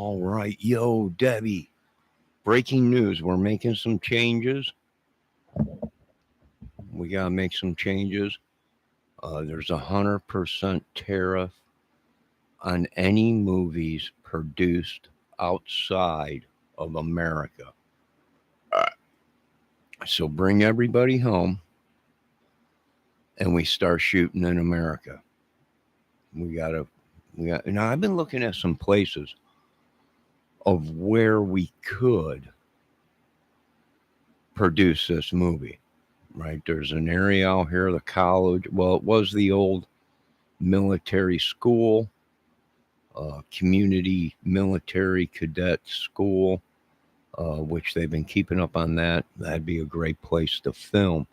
All right. Yo, Debbie. Breaking news. We're making some changes. We got to make some changes. There's 100% tariff on any movies produced outside of America. So bring everybody home and we start shooting in America. We got to, now I've been looking at some places of where we could produce this movie, right? There's an area out here, the college. Well, it was the old military school, community military cadet school, which they've been keeping up on that. That'd be a great place to film.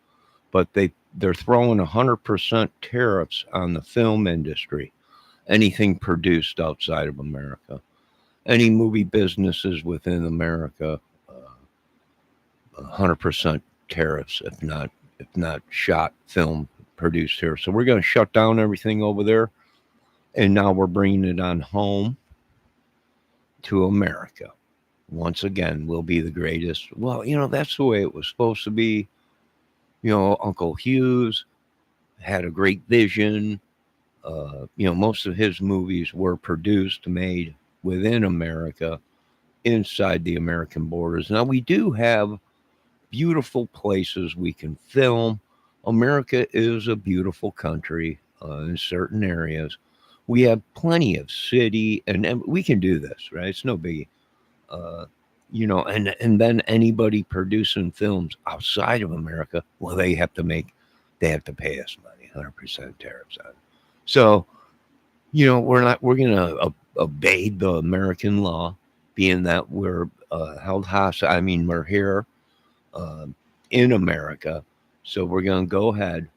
But they're throwing 100% tariffs on the film industry. Anything produced outside of America, any movie businesses within America, 100% tariffs if not shot, film produced here. So we're going to shut down everything over there, and now we're bringing it on home to America. Once again, we'll be the greatest. Well, that's the way it was supposed to be. Uncle Hughes had a great vision. Most of his movies were produced, made within America, inside the American borders. Now, we do have beautiful places we can film. America is a beautiful country in certain areas. We have plenty of city, and we can do this, right? It's no biggie. And then anybody producing films outside of America, well, they have to pay us money, 100% tariffs on it. So, we're going to obey the American law, being that we're held hostage. I mean, we're here in America. So we're going to go ahead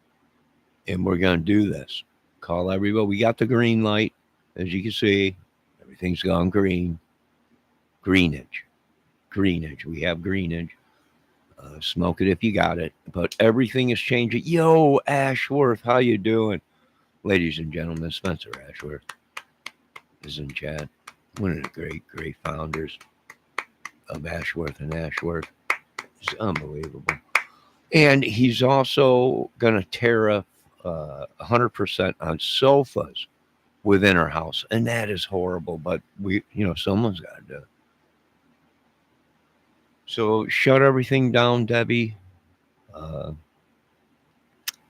and we're going to do this. Call everybody. We got the green light. As you can see, everything's gone green. Greenage. We have greenage. Smoke it if you got it. But everything is changing. Yo, Ashworth, how you doing? Ladies and gentlemen, Spencer Ashworth is in chat. One of the great founders of Ashworth and Ashworth. It's unbelievable. And he's also going to tariff 100% on sofas within our house. And that is horrible. But someone's got to do it. So shut everything down, Debbie.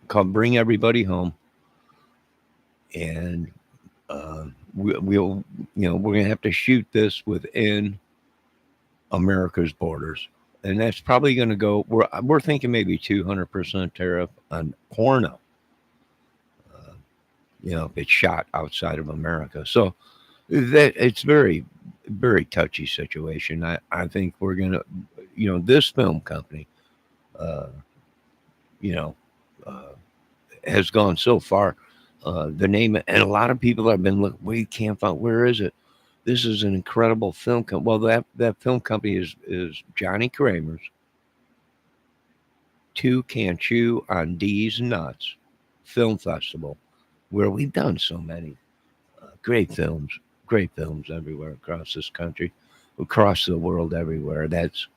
Come bring everybody home. And we're going to have to shoot this within America's borders. And that's probably going to go, we're thinking maybe 200% tariff on porno, if it's shot outside of America. So that it's very, very touchy situation. I think we're going to, this film company, has gone so far. The name, and a lot of people have been looking, we can't find, where is it? This is an incredible film company. Well, that film company is Johnny Kramer's Two Can't Chew on D's Nuts Film Festival, where we've done so many great films everywhere across this country, across the world, everywhere. That's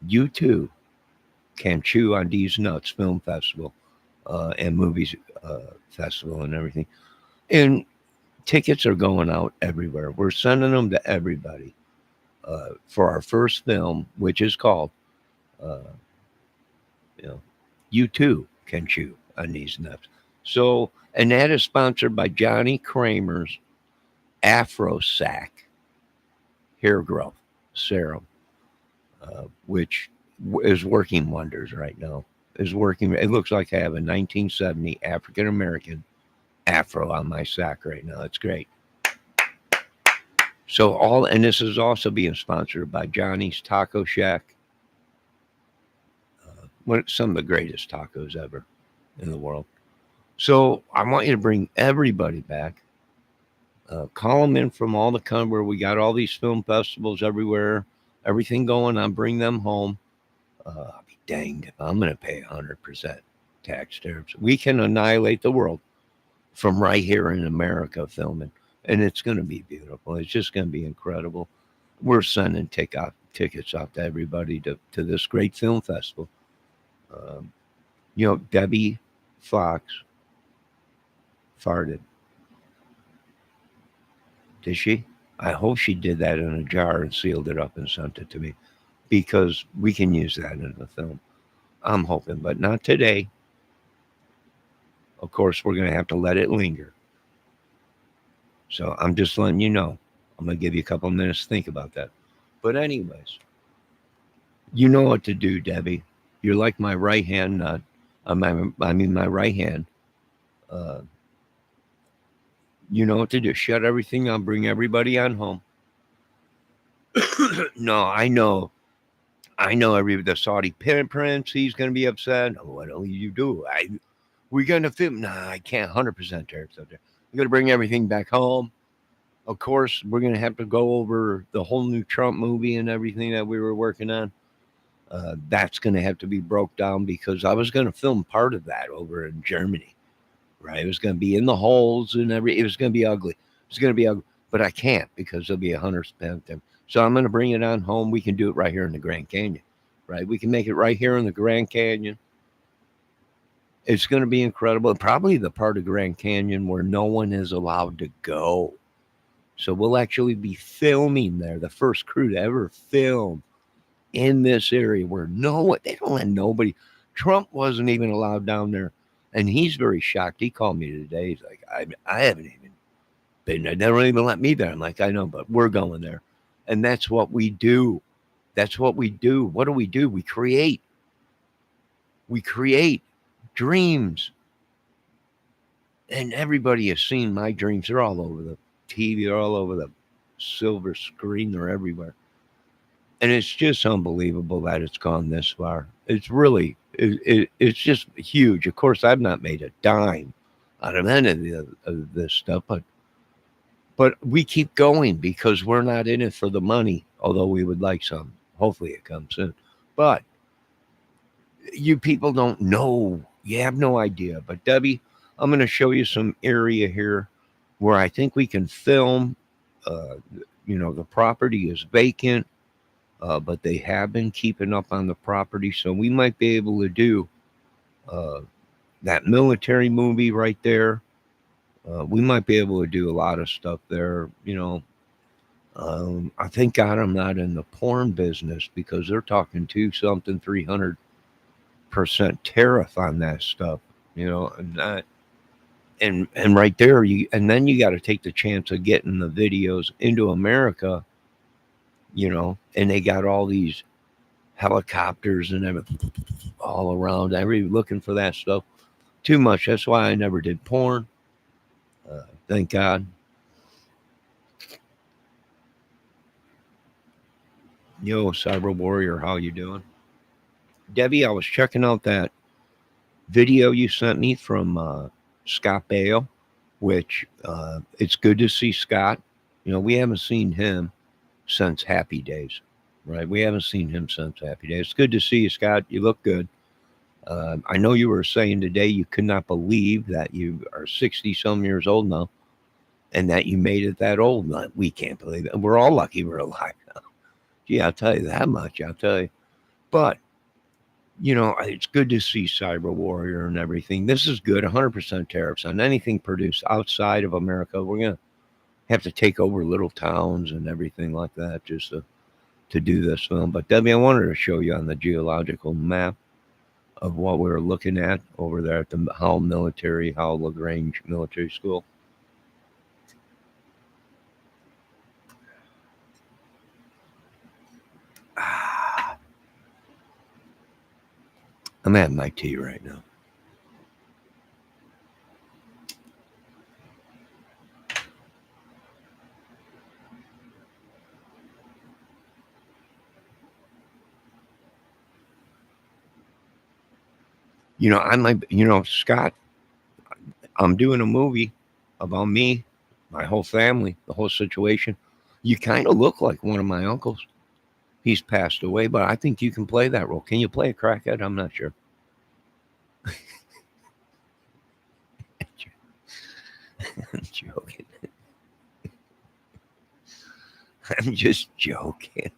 You Too Can Chew on D's Nuts Film Festival and Movies Festival and everything. And tickets are going out everywhere. We're sending them to everybody for our first film, which is called, You Too Can Chew on These Nuts. So, and that is sponsored by Johnny Kramer's Afro Sac hair growth serum, which is working wonders right now. Is working. It looks like I have a 1970 African American afro on my sack right now. It's great. So and this is also being sponsored by Johnny's Taco Shack. Some of the greatest tacos ever in the world. So I want you to bring everybody back. Call them in from all the country where we got all these film festivals everywhere, everything going on. Bring them home. I'll be danged if I'm going to pay 100% tax tariffs. We can annihilate the world from right here in America filming. and it's going to be beautiful. It's just going to be incredible. We're sending tickets out to everybody to this great film festival. Um, Debbie Fox farted. Did she? I hope she did that in a jar and sealed it up and sent it to me because we can use that in the film. I'm hoping, but not today. Of course, we're going to have to let it linger. So I'm just letting you know. I'm going to give you a couple of minutes to think about that. But, anyways, you know what to do, Debbie. You're like my right hand nut. My right hand. Uh, you know what to do. Shut everything up. Bring everybody on home. No, I know. I know the Saudi prince. He's going to be upset. Oh, what will you do? We're going to film. Nah, I can't. 100% tariffs out there. I'm going to bring everything back home. Of course, we're going to have to go over the whole new Trump movie and everything that we were working on. That's going to have to be broke down because I was going to film part of that over in Germany, right? It was going to be in the holes and it was going to be ugly. It's going to be ugly, but I can't because there'll be 100 spent them. So I'm going to bring it on home. We can do it right here in the Grand Canyon, right? We can make it right here in the Grand Canyon. It's going to be incredible. Probably the part of Grand Canyon where no one is allowed to go. So we'll actually be filming there, the first crew to ever film in this area where they don't let nobody. Trump wasn't even allowed down there, and he's very shocked. He called me today. He's like, I haven't even been there. They don't even let me there. I'm like, I know, but we're going there, and that's what we do. That's what we do. What do? We create. We create dreams, and everybody has seen my dreams. They're all over the TV. They're all over the silver screen. They're everywhere. And it's just unbelievable that it's gone this far. It's really, it's just huge. Of course, I've not made a dime out of any of this stuff, but we keep going because we're not in it for the money. Although we would like some. Hopefully, it comes soon. But you people don't know. You have no idea. But Debbie, I'm going to show you some area here where I think we can film. Uh, the property is vacant, but they have been keeping up on the property, so we might be able to do uh, that military movie right there. We might be able to do a lot of stuff there. I thank God I'm not in the porn business because they're talking to something 300% tariff on that stuff. And that and right there and then you got to take the chance of getting the videos into America. And they got all these helicopters and everything all around. Everybody looking for that stuff. Too much. That's why I never did porn. Thank God. Yo, Cyber Warrior, how you doing? Debbie, I was checking out that video you sent me from Scott Bale, which it's good to see Scott. We haven't seen him since Happy Days, right? We haven't seen him since Happy Days. It's good to see you, Scott. You look good. I know you were saying today you could not believe that you are 60 some years old now and that you made it that old. We can't believe it. We're all lucky we're alive now. Gee, I'll tell you that much. I'll tell you. But, it's good to see Cyber Warrior and everything. This is good. 100% tariffs on anything produced outside of America. We're going to have to take over little towns and everything like that just to do this film. But, Debbie, I wanted to show you on the geological map of what we were looking at over there at the Howell LaGrange Military School. I'm having my tea right now. Scott, I'm doing a movie about me, my whole family, the whole situation. You kind of look like one of my uncles. He's passed away, but I think you can play that role. Can you play a crackhead? I'm not sure. I'm joking. I'm just joking.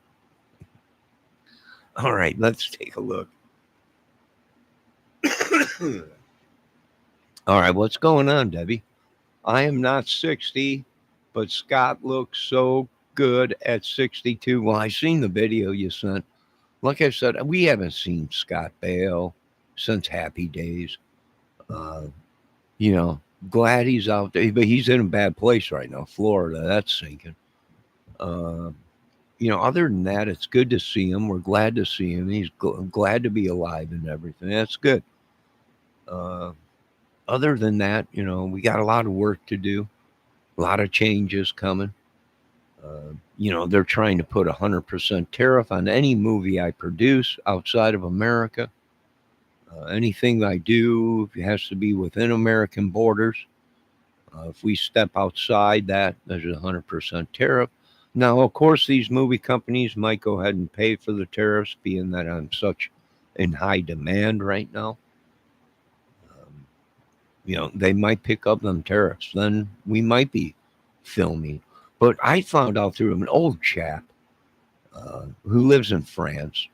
All right, let's take a look. All right, what's going on, Debbie? I am not 60, but Scott looks so good at 62. Well, I seen the video you sent. Like I said, we haven't seen Scott Bale since Happy Days. Uh, you know, glad he's out there, but he's in a bad place right now. Florida, that's sinking. Uh, other than that, it's good to see him. We're glad to see him. He's glad to be alive and everything. That's good. Uh, Other than that, we got a lot of work to do, a lot of changes coming. They're trying to put 100% tariff on any movie I produce outside of America. Anything I do has to be within American borders. If we step outside that, there's a 100% tariff. Now, of course, these movie companies might go ahead and pay for the tariffs, being that I'm such in high demand right now. Um, they might pick up them tariffs. Then we might be filming. But I found out through an old chap who lives in France.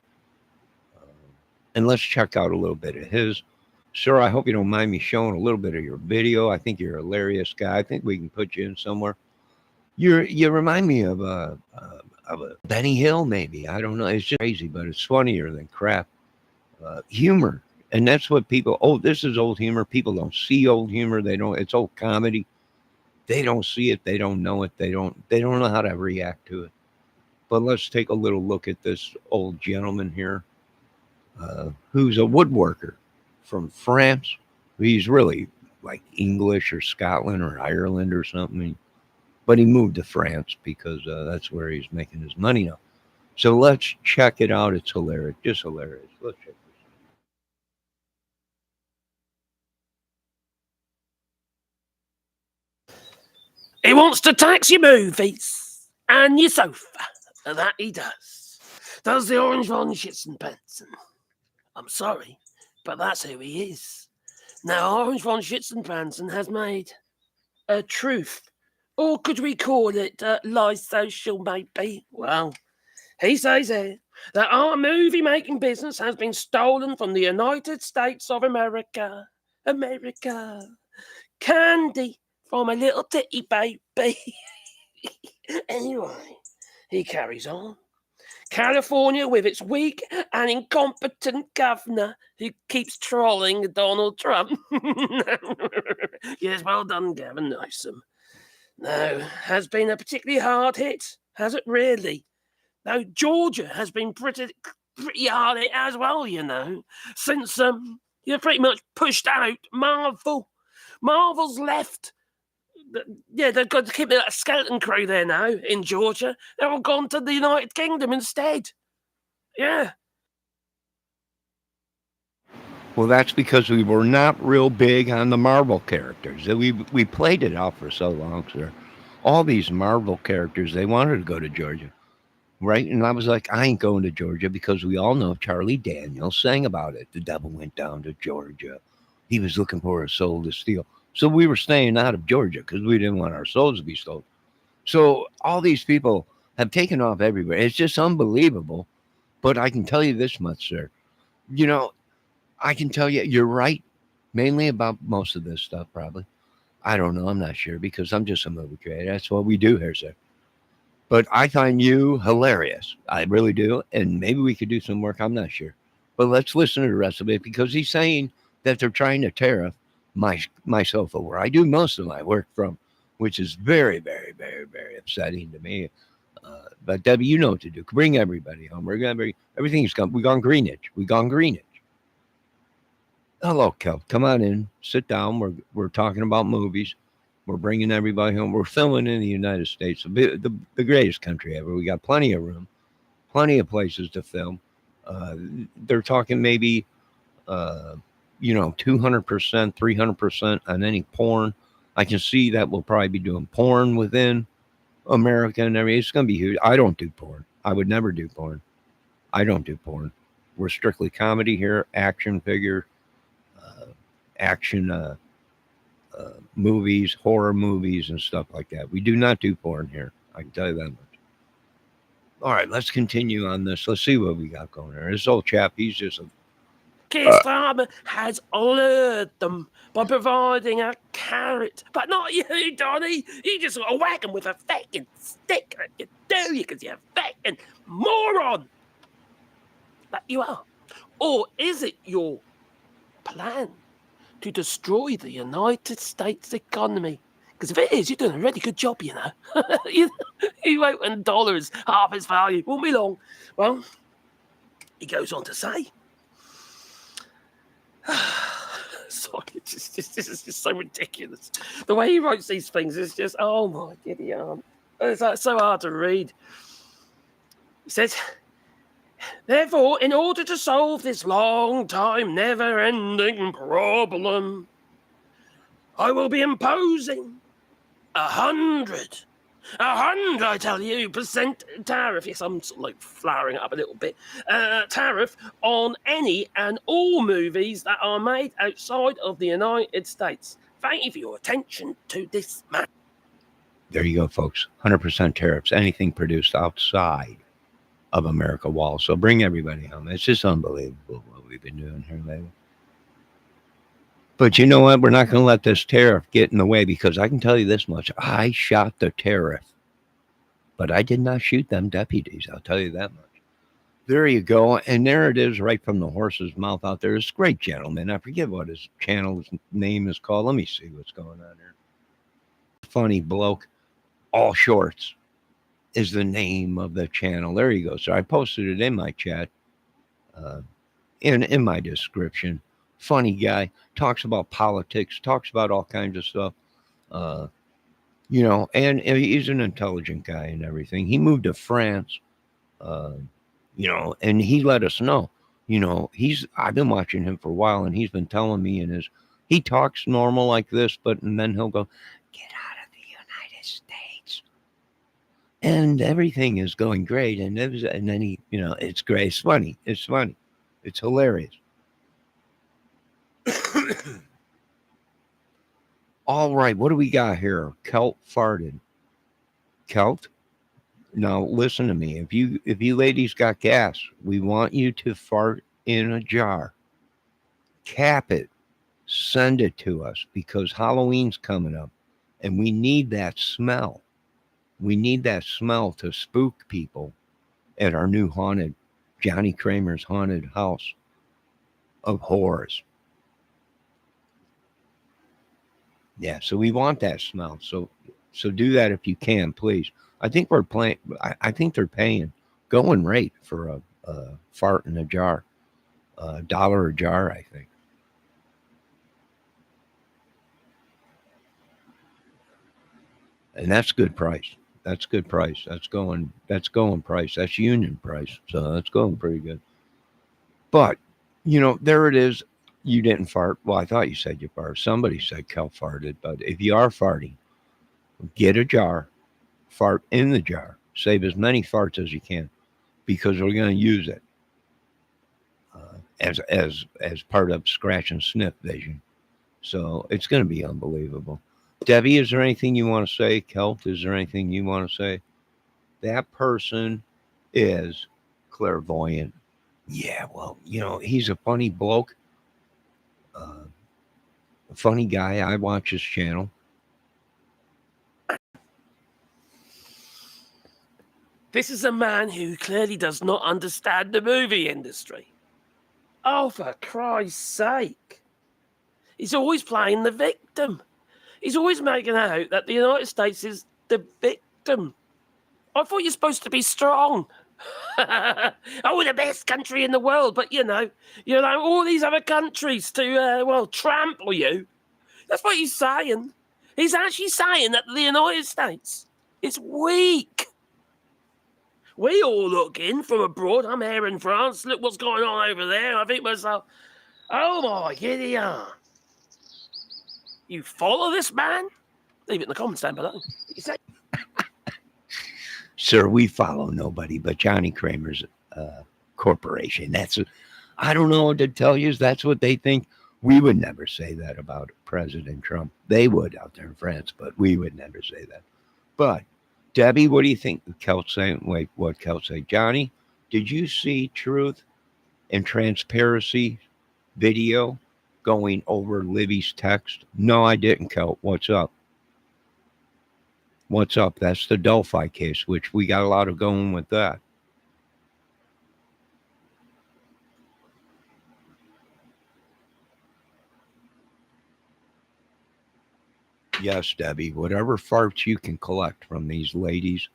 Uh, and let's check out a little bit of his. Sir, I hope you don't mind me showing a little bit of your video. I think you're a hilarious guy. I think we can put you in somewhere. You remind me of a Benny Hill, maybe. I don't know. It's just crazy, but it's funnier than crap. Humor, and that's what people. Oh, this is old humor. People don't see old humor. They don't. It's old comedy. They don't see it. They don't know it. They don't. They don't know how to react to it. But let's take a little look at this old gentleman here, who's a woodworker from France. He's really like English or Scotland or Ireland or something. But he moved to France because that's where he's making his money now. So let's check it out. It's hilarious, just hilarious. Let's check this He wants to tax your movies and your sofa. That he does. Does the orange von Schitzenpanzen. I'm sorry, but that's who he is. Now, Orange von Schitzenpanzen has made a truth. Or could we call it lies social, maybe? Well, he says here that our movie making business has been stolen from the United States of America. America. Candy from a little titty baby. Anyway, he carries on. California, with its weak and incompetent governor who keeps trolling Donald Trump. Yes, well done, Gavin Newsom. No, has been a particularly hard hit, has it really? No, Georgia has been pretty hard hit as well, since you've pretty much pushed out Marvel. Marvel's left. Yeah, they've got to keep that skeleton crew there now in Georgia. They're all gone to the United Kingdom instead. Yeah. Well, that's because we were not real big on the Marvel characters. We played it out for so long, sir. All these Marvel characters, they wanted to go to Georgia, right? And I was like, I ain't going to Georgia because we all know Charlie Daniels sang about it. The devil went down to Georgia. He was looking for a soul to steal. So we were staying out of Georgia because we didn't want our souls to be stolen. So all these people have taken off everywhere. It's just unbelievable. But I can tell you this much, sir. You know, I can tell you, you're right, mainly about most of this stuff, probably. I don't know. I'm not sure because I'm just a movie creator. That's what we do here, sir. But I find you hilarious. I really do. And maybe we could do some work. I'm not sure. But let's listen to the rest of it because he's saying that they're trying to tariff my sofa where I do most of my work from, which is very, very, very, very upsetting to me. But Debbie, you know what to do. Bring everybody home. We're gonna bring everything's gone. We gone Greenwich. We gone Greenwich. Hello, Kel. Come on in. Sit down. We're talking about movies. We're bringing everybody home. We're filming in the United States, the greatest country ever. We got plenty of room, plenty of places to film. Uh, they're talking maybe, 200%, 300% on any porn. I can see that we'll probably be doing porn within America and everything. It's going to be huge. I don't do porn. I would never do porn. I don't do porn. We're strictly comedy here, action figure, uh, action movies, horror movies, and stuff like that. We do not do porn here. I can tell you that much. All right, let's continue on this. Let's see what we got going there. This old chap, he's just a Keir Starmer has lured them by providing a carrot. But not you, Donny. You just got to whack them with a fucking stick. You do, because you're a fucking moron. That you are. Or is it your plan to destroy the United States economy? Because if it is, you're doing a really good job, you know. You won't when dollars half its value. Won't be long. Well, he goes on to say, sorry, this is just so ridiculous. The way he writes these things is just, oh my giddy aunt. It's like so hard to read. He says, therefore, in order to solve this long time, never-ending problem, I will be imposing 100, I tell you, percent tariff. Yes, I'm sort of like flowering it up a little bit. Tariff on any and all movies that are made outside of the United States. Thank you for your attention to this matter. there you go, folks. 100% tariffs. Anything produced outside of America walls. So bring everybody home. It's just unbelievable what we've been doing here lately. But you know what? We're not going to let this tariff get in the way, because I can tell you this much. I shot the tariff, but I did not shoot them deputies. I'll tell you that much. There you go. And there it is, right from the horse's mouth out there. This great gentleman. I forget what his channel's name is called. Let me see what's going on here. Funny bloke. All Shorts is the name of the channel. There you go. So I posted it in my chat, in my description. Funny guy, talks about politics, talks about all kinds of stuff. You know, and he's an intelligent guy and everything. He moved to France, you know, and he let us know. You know, I've been watching him for a while, and he's been telling me he talks normal like this, and then he'll go, get out of the United States. And everything is going great. And then he, you know, it's great. It's funny. It's funny. It's hilarious. All right, what do we got here? Celt farted. Celt? Now listen to me. If you ladies got gas, we want you to fart in a jar. Cap it. Send it to us, because Halloween's coming up, and we need that smell. We need that smell to spook people at our new Johnny Kramer's haunted house of horrors. Yeah, so we want that smell. So do that if you can, please. I think we're playing. I think they're paying going rate for a fart in a jar, $1 a jar, I think. And that's good price. That's good price. That's going price. That's union price. So that's going pretty good. But you know, there it is. You didn't fart. Well, I thought you said you farted. Somebody said Kel farted. But if you are farting, get a jar, fart in the jar. Save as many farts as you can, because we're going to use it as part of scratch and sniff vision. So it's going to be unbelievable. Debbie, is there anything you want to say? Kelt, is there anything you want to say? That person is clairvoyant. Yeah, well, you know, he's a funny bloke. A funny guy. I watch his channel. This is a man who clearly does not understand the movie industry. Oh, for Christ's sake. He's always playing the victim. He's always making out that the United States is the victim. I thought you're supposed to be strong. Oh, the best country in the world. But, you know, all these other countries to, trample you. That's what he's saying. He's actually saying that the United States is weak. We all look in from abroad. I'm here in France. Look what's going on over there. I think myself, oh my giddy aunt. You follow this man? Leave it in the comments down below. You say, sir, we follow nobody but Johnny Kramer's corporation. I don't know what to tell you. That's what they think. We would never say that about President Trump. They would out there in France, but we would never say that. But Debbie, what do you think? Kel's saying, wait, what Kel say? Johnny, did you see Truth and Transparency video going over Libby's text? No, I didn't, Kel. What's up? What's up? That's the Delphi case, which we got a lot of going with that. Yes, Debbie, whatever farts you can collect from these ladies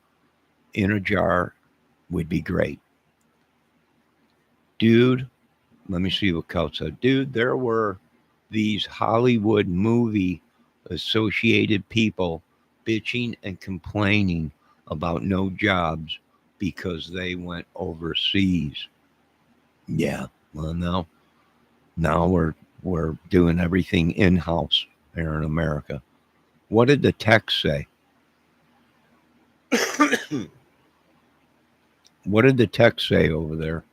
in a jar would be great. Dude, let me see what Kel said. Dude, there were these Hollywood movie associated people bitching and complaining about no jobs because they went overseas. Yeah, well, now we're doing everything in house here in America. What did the text say? What did the text say over there?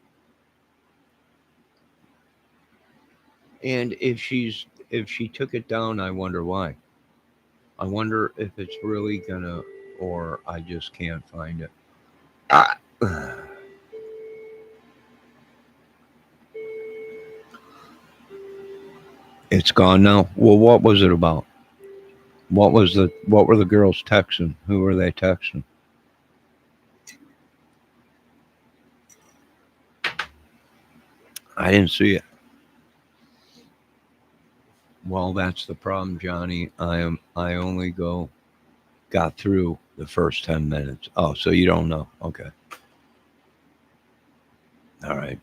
And if she took it down, I wonder why. I wonder if it's really gonna, or I just can't find it. Ah. It's gone now. Well, what was it about? What were the girls texting? Who were they texting? I didn't see it. Well, that's the problem, Johnny. I only got through the first 10 minutes. Oh, so you don't know? Okay, all right.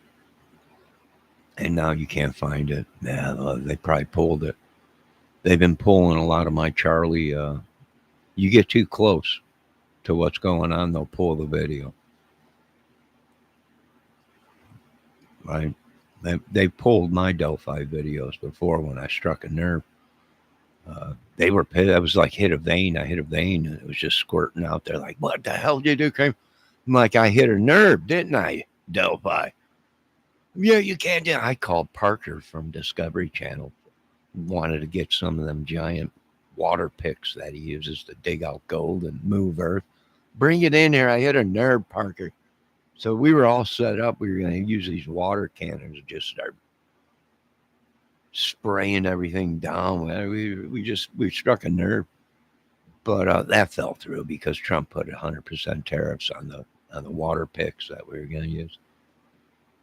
And now you can't find it. Yeah, they probably pulled it. They've been pulling a lot of my Charlie. You get too close to what's going on, they'll pull the video. Right? They pulled my Delphi videos before when I struck a nerve. They were pissed. I was like hit a vein. I hit a vein and it was just squirting out there. Like, what the hell did you do, Kramer? I'm like, I hit a nerve, didn't I, Delphi? Yeah, you can't do. I called Parker from Discovery Channel. Wanted to get some of them giant water picks that he uses to dig out gold and move earth. Bring it in here. I hit a nerve, Parker. So we were all set up. We were going to use these water cannons and just start spraying everything down. We struck a nerve, but that fell through because Trump put 100% tariffs on the water picks that we were going to use.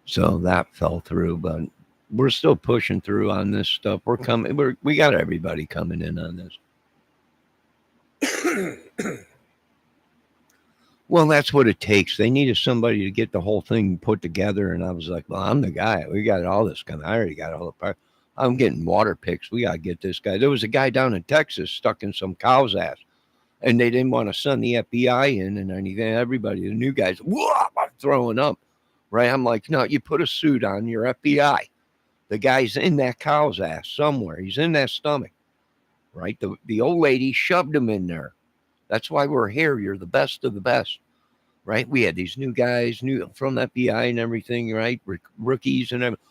So that fell through, but we're still pushing through on this stuff. We're coming. We got everybody coming in on this. Well, that's what it takes. They needed somebody to get the whole thing put together, and I was like, "Well, I'm the guy. We got all this coming. I already got all the part. I'm getting water picks. We got to get this guy." There was a guy down in Texas stuck in some cow's ass, and they didn't want to send the FBI in and anything. Everybody, the new guys, whoa, I'm throwing up. Right? I'm like, "No, you put a suit on. You're FBI. The guy's in that cow's ass somewhere. He's in that stomach." Right? The old lady shoved him in there. That's why we're here. You're the best of the best, right? We had these new guys, new from FBI and everything, right? Rookies and everything,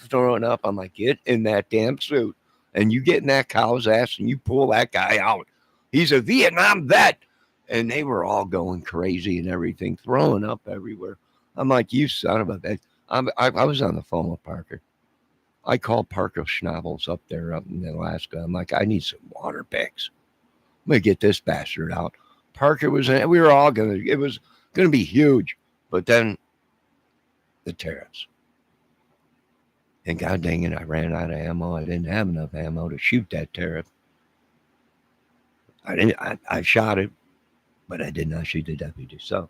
throwing up. I'm like, get in that damn suit, and you get in that cow's ass and you pull that guy out. He's a Vietnam vet, and they were all going crazy and everything, throwing up everywhere. I'm like, you son of a bitch. I was on the phone with Parker. I called Parker Schnabels up there up in Alaska. I'm like, I need some water picks. I'm gonna get this bastard out. Parker was in. We were all gonna. It was gonna be huge, but then the tariffs. And God dang it, I ran out of ammo. I didn't have enough ammo to shoot that tariff. I didn't. I shot it, but I did not shoot the deputy. So,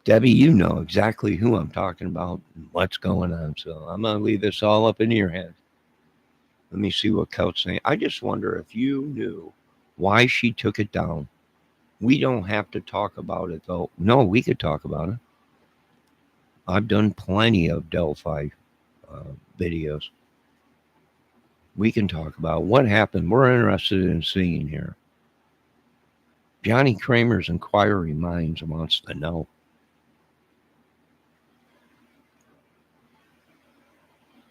Debbie, you know exactly who I'm talking about and what's going on. So I'm gonna leave this all up in your hands. Let me see what Cout's saying. I just wonder if you knew why she took it down. We don't have to talk about it though. No, we could talk about it. I've done plenty of Delphi videos. We can talk about what happened. We're interested in seeing here. Johnny Kramer's inquiry minds wants to know.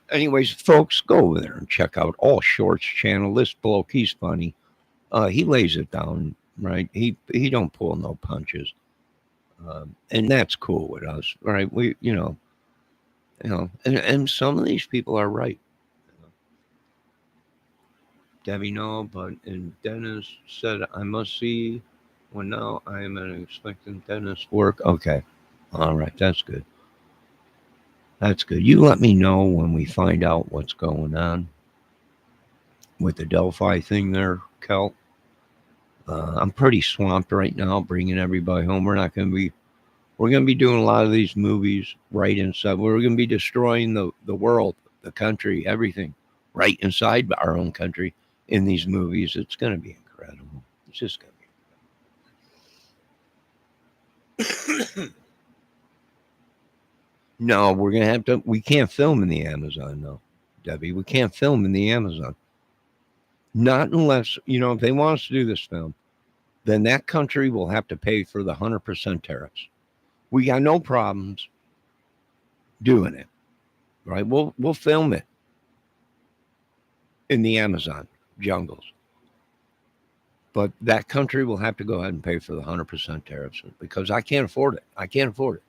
Anyways, folks, go over there and check out All Shorts channel. This bloke, he's funny. He lays it down right? He don't pull no punches, and that's cool with us, right? And some of these people are right. Debbie, no, but and Dennis said I must see. Well, now I am expecting Dennis work. Okay, all right, that's good. That's good. You let me know when we find out what's going on with the Delphi thing there, Kel. I'm pretty swamped right now, bringing everybody home. We're going to be doing a lot of these movies right inside. We're going to be destroying the world, the country, everything right inside our own country in these movies. It's going to be incredible. It's just going to be. No, we're going to have to. We can't film in the Amazon, no, Debbie. We can't film in the Amazon. Not unless, if they want us to do this film, then that country will have to pay for the 100% tariffs. We got no problems doing it, right? We'll film it in the Amazon jungles. But that country will have to go ahead and pay for the 100% tariffs because I can't afford it. I can't afford it.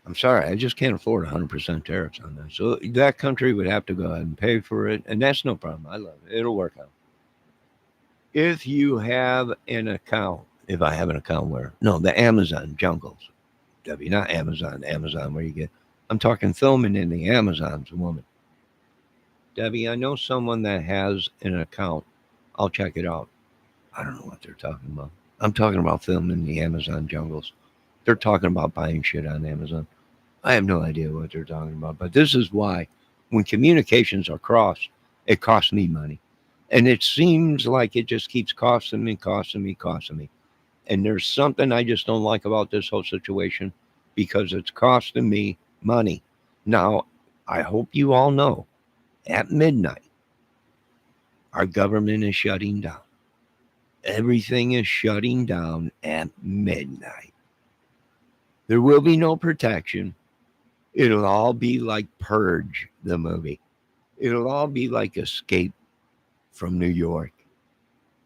I'm sorry, I just can't afford 100% tariffs on that. So that country would have to go ahead and pay for it, and that's no problem. I love it. It'll work out. If you have an account, if I have an account where, no, the Amazon jungles, W, not Amazon, Amazon where you get, I'm talking filming in the Amazons, woman. Debbie, I know someone that has an account. I'll check it out. I don't know what they're talking about. I'm talking about filming in the Amazon jungles. They're talking about buying shit on Amazon. I have no idea what they're talking about. But this is why when communications are crossed, it costs me money. And it seems like it just keeps costing me, costing me, costing me. And there's something I just don't like about this whole situation because it's costing me money. Now, I hope you all know at midnight, our government is shutting down. Everything is shutting down at midnight. There will be no protection. It'll all be like Purge, the movie. It'll all be like Escape from New York,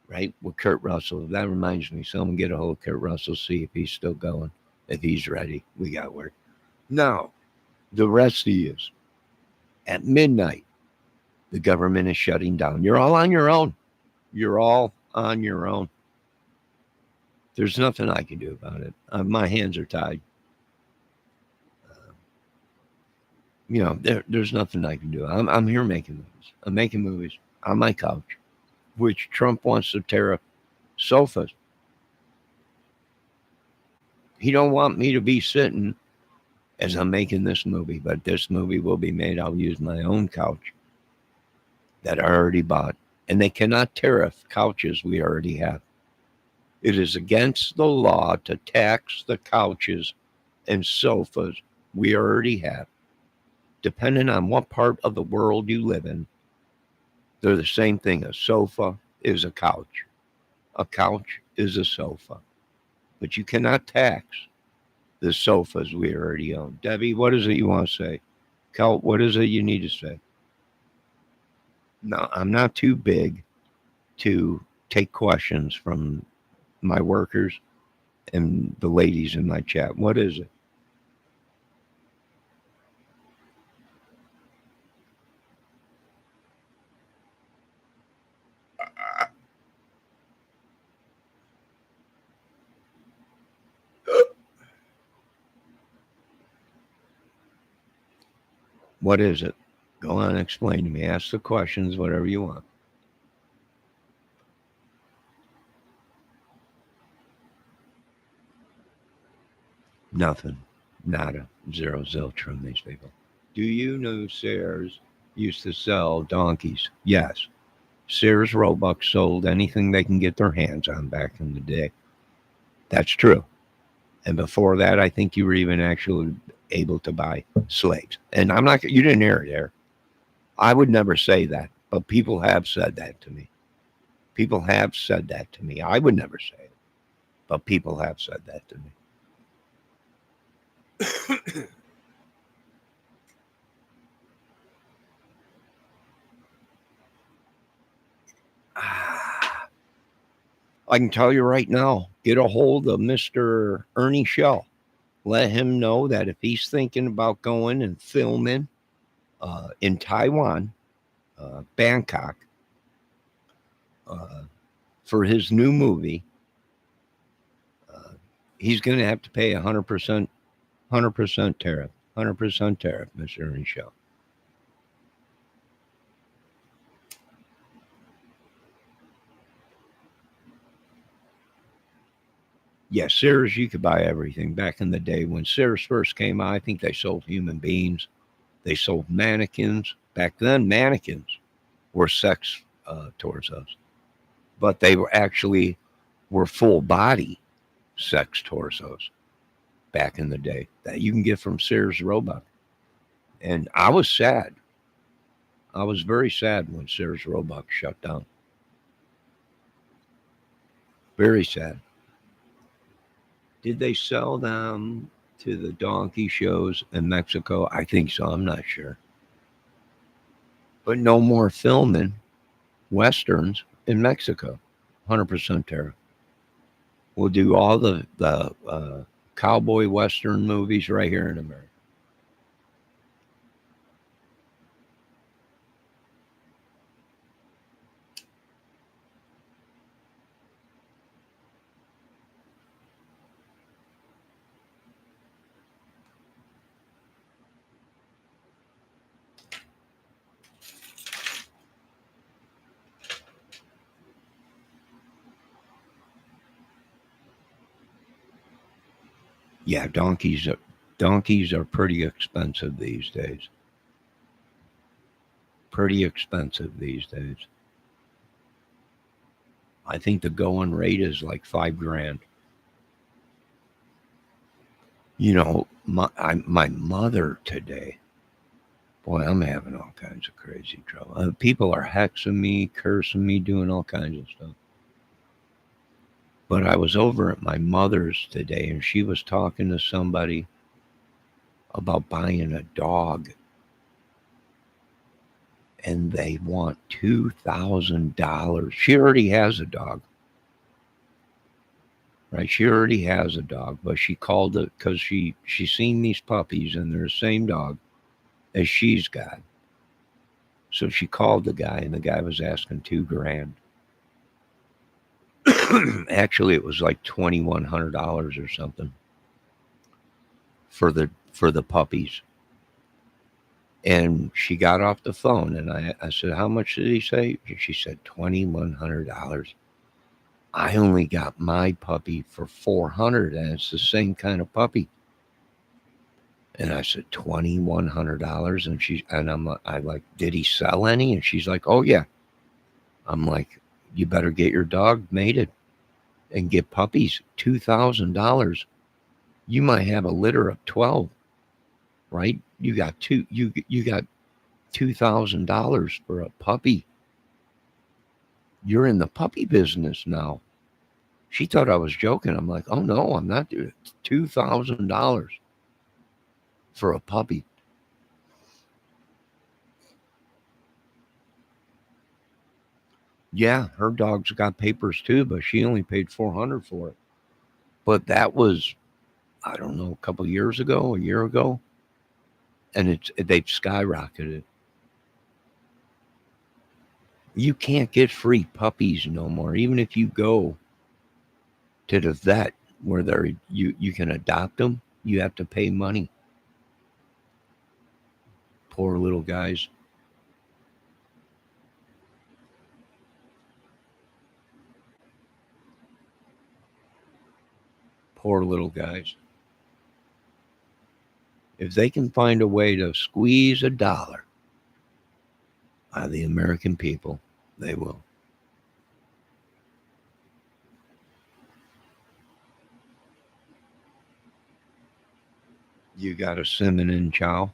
right? With Kurt Russell. That reminds me, someone get a hold of Kurt Russell, see if he's still going. If he's ready, we got work. Now, the rest of you, at midnight, the government is shutting down. You're all on your own. You're all on your own. There's nothing I can do about it. My hands are tied. There's nothing I can do. I'm here making movies. I'm making movies on my couch, which Trump wants to tear up sofas. He don't want me to be sitting as I'm making this movie, but this movie will be made. I'll use my own couch that I already bought, and they cannot tariff couches we already have. It is against the law to tax the couches and sofas we already have. Depending on what part of the world you live in, they're the same thing. A sofa is a couch. A couch is a sofa. But you cannot tax the sofas we already own. Debbie, what is it you want to say? Cal, what is it you need to say? No, I'm not too big to take questions from my workers and the ladies in my chat. What is it? What is it? Go on, explain to me. Ask the questions, whatever you want. Nothing. Nada. Zero zilch from these people. Do you know Sears used to sell donkeys? Yes. Sears Roebuck sold anything they can get their hands on back in the day. That's true. And before that, I think you were even actually able to buy slaves. And I'm not, you didn't hear it there. I would never say that, but people have said that to me. People have said that to me. I would never say it, but people have said that to I can tell you right now, get a hold of Mr. Ernie Shell. Let him know that if he's thinking about going and filming in Taiwan, Bangkok, for his new movie, he's going to have to pay 100%, 100% tariff, 100% tariff, Mr. Ernie Shell. Yeah, Sears, you could buy everything. Back in the day when Sears first came out, I think they sold human beings. They sold mannequins. Back then, mannequins were sex towards us, but they were actually were full body sex torsos back in the day that you can get from Sears Roebuck. And I was sad. I was very sad when Sears Roebuck shut down. Very sad. Did they sell them to the donkey shows in Mexico? I think so. I'm not sure. But no more filming westerns in Mexico. 100% tariff. We'll do all the cowboy western movies right here in America. Yeah, donkeys are pretty expensive these days. Pretty expensive these days. I think the going rate is like 5 grand. My mother today. Boy, I'm having all kinds of crazy trouble. People are hexing me, cursing me, doing all kinds of stuff. But I was over at my mother's today, and she was talking to somebody about buying a dog, and they want $2,000. She already has a dog, right? She already has a dog, but she called it because she's seen these puppies, and they're the same dog as she's got. So she called the guy, and the guy was asking 2 grand. Actually, it was like $2,100 or something for the puppies. And she got off the phone, and I said, "How much did he say?" She said, $2,100. I only got my puppy for 400, and it's the same kind of puppy. And I said, $2,100, I like, did he sell any? And she's like, "Oh yeah." I'm like, "You better get your dog mated and get puppies. $2,000. You might have a litter of 12, right? You got $2,000 for a puppy. You're in the puppy business now." She thought I was joking. I'm like, "Oh no, I'm not doing it. $2,000 for a puppy." Yeah, her dog's got papers too, but she only paid 400 for it. But that was, I don't know, a couple of years ago, a year ago, and they've skyrocketed. You can't get free puppies no more. Even if you go to the vet where you can adopt them, you have to pay money. Poor little guys. Poor little guys. If they can find a way to squeeze a dollar out of the American people, they will. You got a Simon and Chow.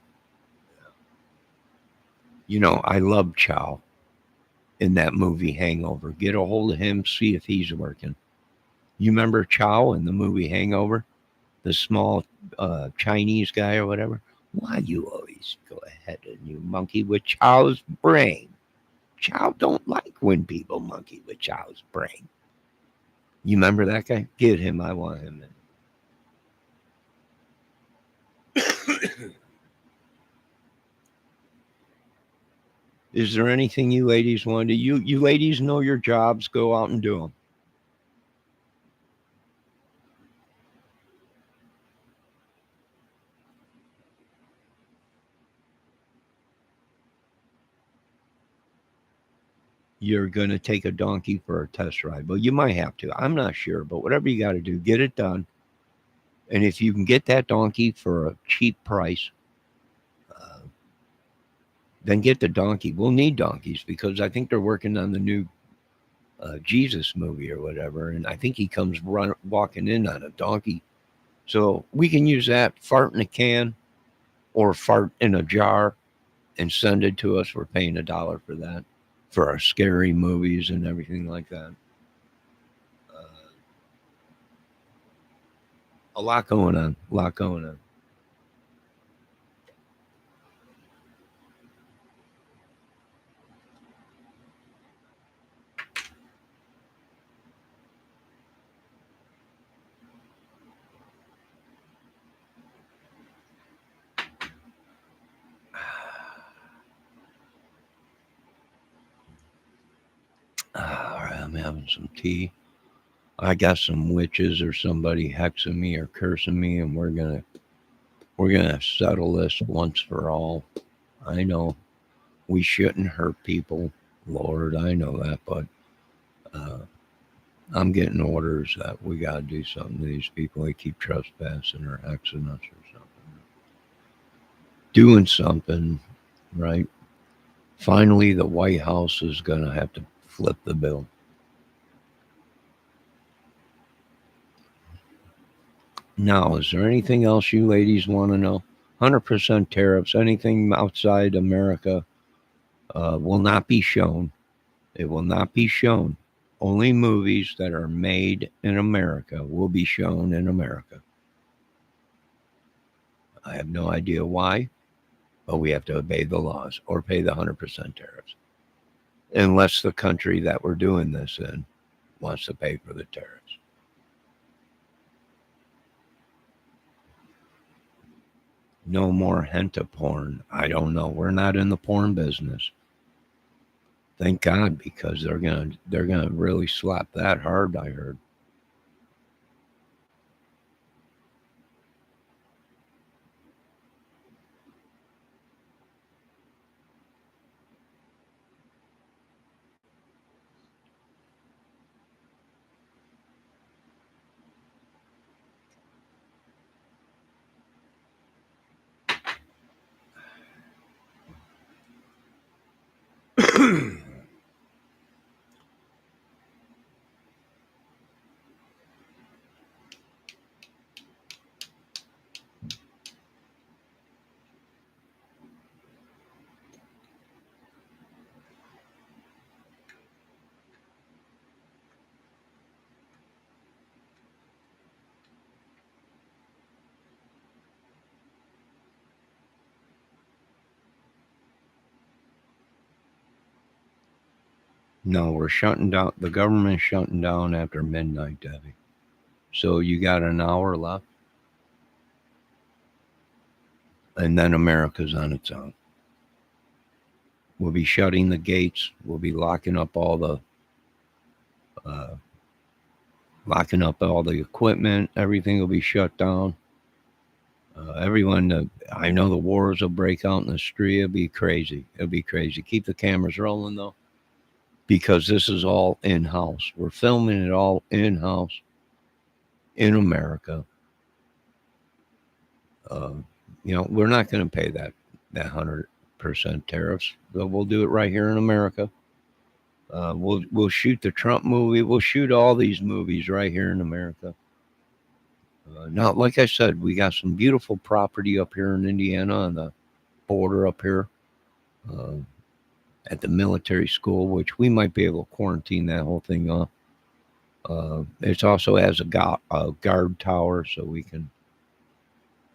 I love Chow in that movie Hangover. Get a hold of him, see if he's working. You remember Chow in the movie Hangover? the small Chinese guy or whatever. Why you always go ahead and you monkey with Chow's brain? Chow don't like when people monkey with Chow's brain. You remember that guy? Get him. I want him. Is there anything you ladies want to? You ladies know your jobs. Go out and do them. You're going to take a donkey for a test ride. Well, you might have to. I'm not sure, but whatever you got to do, get it done. And if you can get that donkey for a cheap price, uh, then get the donkey. We'll need donkeys because I think they're working on the new Jesus movie or whatever, and I think he comes walking in on a donkey. So we can use that, fart in a can or fart in a jar and send it to us. We're paying $1 for that for our scary movies and everything like that. A lot going on. A lot going on. All right, I'm having some tea. I got some witches or somebody hexing me or cursing me, and we're gonna settle this once for all. I know we shouldn't hurt people, Lord. I know that, but uh, I'm getting orders that we gotta do something to these people. They keep trespassing or hexing us or something, doing something, right? Finally, the White House is gonna have to flip the bill. Now, is there anything else you ladies want to know? 100% tariffs, anything outside America will not be shown. It will not be shown. Only movies that are made in America will be shown in America. I have no idea why, but we have to obey the laws or pay the 100% tariffs. Unless the country that we're doing this in wants to pay for the tariffs. No more hentai porn. I don't know. We're not in the porn business. Thank God, because they're gonna really slap that hard. I heard. No, we're shutting down. The government's shutting down after midnight, Debbie. So you got an hour left, and then America's on its own. We'll be shutting the gates. We'll be uh, locking up all the equipment. Everything will be shut down. Everyone, I know the wars will break out in the street. It'll be crazy. It'll be crazy. Keep the cameras rolling though, because this is all in house. We're filming it all in house in America. Uh, we're not going to pay that 100% tariffs, but we'll do it right here in America. We'll shoot the Trump movie. We'll shoot all these movies right here in America. Now, like I said, we got some beautiful property up here in Indiana on the border up here uh, at the military school, which we might be able to quarantine that whole thing off. It also has a guard tower, so we can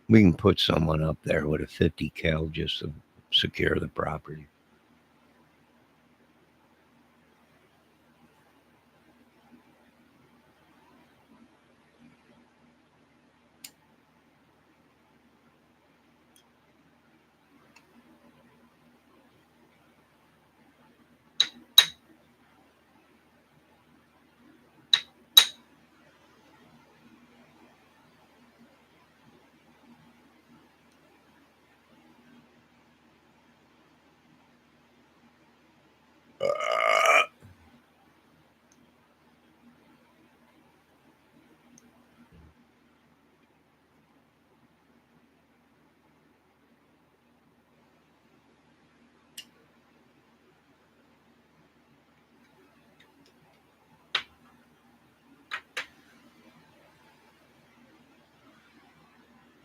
We can put someone up there with a 50 cal just to secure the property.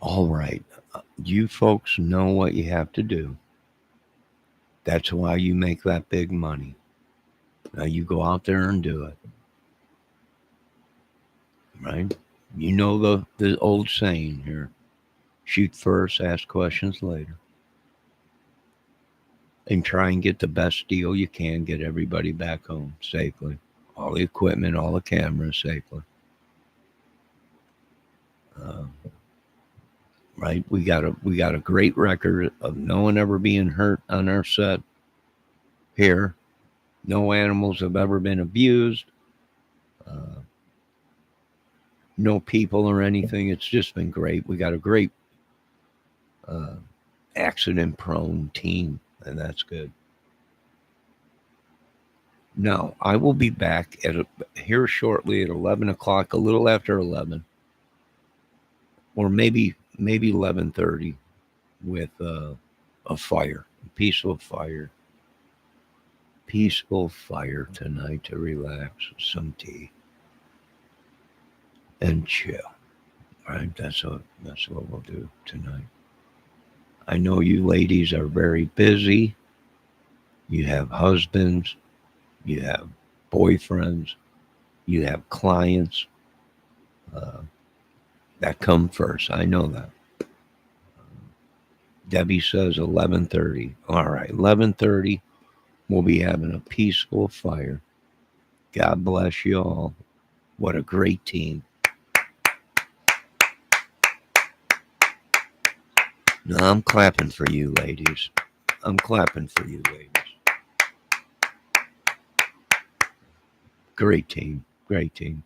All right. You folks know what you have to do. That's why you make that big money. Now you go out there and do it. Right? You know the old saying here. Shoot first, ask questions later. And try and get the best deal you can, get everybody back home safely. All the equipment, all the cameras safely. Um, right? We got a great record of no one ever being hurt on our set here. No animals have ever been abused. Uh, no people or anything. It's just been great. We got a great uh, accident prone team, and that's good. Now, I will be back here shortly at 11 o'clock, a little after 11, or maybe 11:30 with a fire, a peaceful fire tonight to relax, some tea, and chill. Right? That's what we'll do tonight. I know you ladies are very busy. You have husbands, you have boyfriends, you have clients uh, that come first. I know that. Debbie says 11:30. All right, 11:30. We'll be having a peaceful fire. God bless you all. What a great team. No, I'm clapping for you, ladies. I'm clapping for you, ladies. Great team. Great team.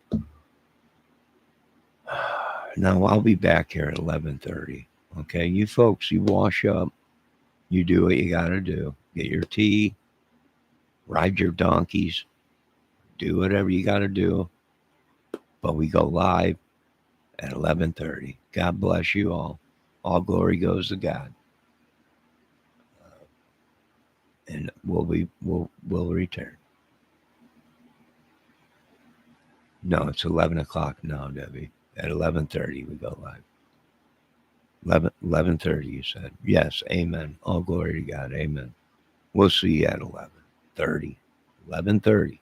Now I'll be back here at 11:30. Okay, you folks, you wash up. You do what you got to do. Get your tea, ride your donkeys, do whatever you got to do. But we go live at 11:30. God bless you all. All glory goes to God. And we'll return. No, it's 11 o'clock now, Debbie. At 11:30 we go live. 11:30 you said. Yes, amen. All glory to God. Amen. We'll see you at 11:30. 11:30.